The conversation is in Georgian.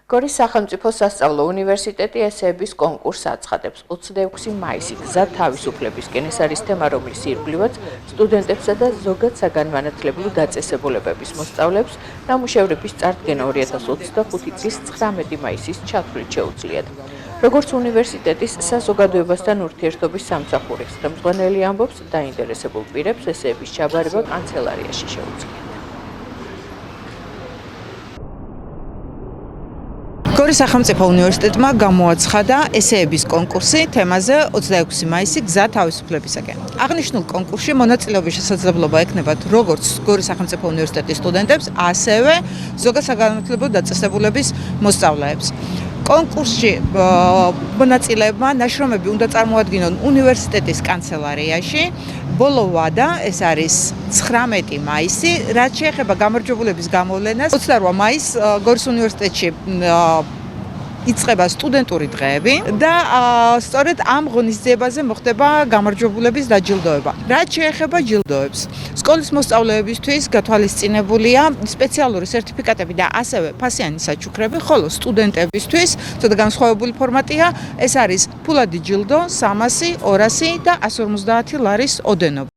გორის სახელმწიფო სასწავლო უნივერსიტეტი ესეების კონკურსს აცხადებს 26 მაისით გზა თავისუფლებისკენ. ეს არის თემა, რომლის ირგვლივაც სტუდენტებსა და ზოგად საგანმანათლებლო დაწესებულებების მოსწავლეებს ნამუშევრების წარდგენა 2025 წლის 19 მაისის ჩათვლით შეუძლიათ. როგორც უნივერსიტეტის საზოგადოებასთან ურთიერთობის სამსახურის ხელმძღვანელი ამბობს, დაინტერესებულ პირებს ესეების ჩაბარება კანცელარიაში შეუძლიათ. გორის სახელმწიფო უნივერსიტეტმა გამოაცხადა ესეების კონკურსი თემაზე 26 მაისი გზა თავისუფლებისაკენ. აღნიშნულ კონკურსში მონაწილეობის შესაძლებლობა ექნებათ როგორც გორის სახელმწიფო უნივერსიტეტის სტუდენტებს, ასევე ზოგად საგანმანათლებლო დაწესებულების მოსწავლეებს. კონკურსში მონაწილეებმა ნაშრომები უნდა წარმოადგინონ უნივერსიტეტის კანცელარიაში. ბოლო ვადა ეს არის 19 მაისი, რაც შეეხება გამარჯვებულების გამოვლენას. 28 მაისს გორის უნივერსიტეტში იწყება სტუდენტური დღეები და სწორედ ამ ღონისძიებაზე მოხდება გამარჯვებულების დაჯილდოება. რაც შეეხება ჯილდოებს, სკოლის მოსწავლეებისთვის გათვალისწინებულია სპეციალური სერტიფიკატები და ასევე ფასიანი საჩუქრები, ხოლო სტუდენტებისთვის ცოტა განსხვავებული ფორმატია, ეს არის ფულადი ჯილდო 300, 200 და 150 ლარის ოდენობა.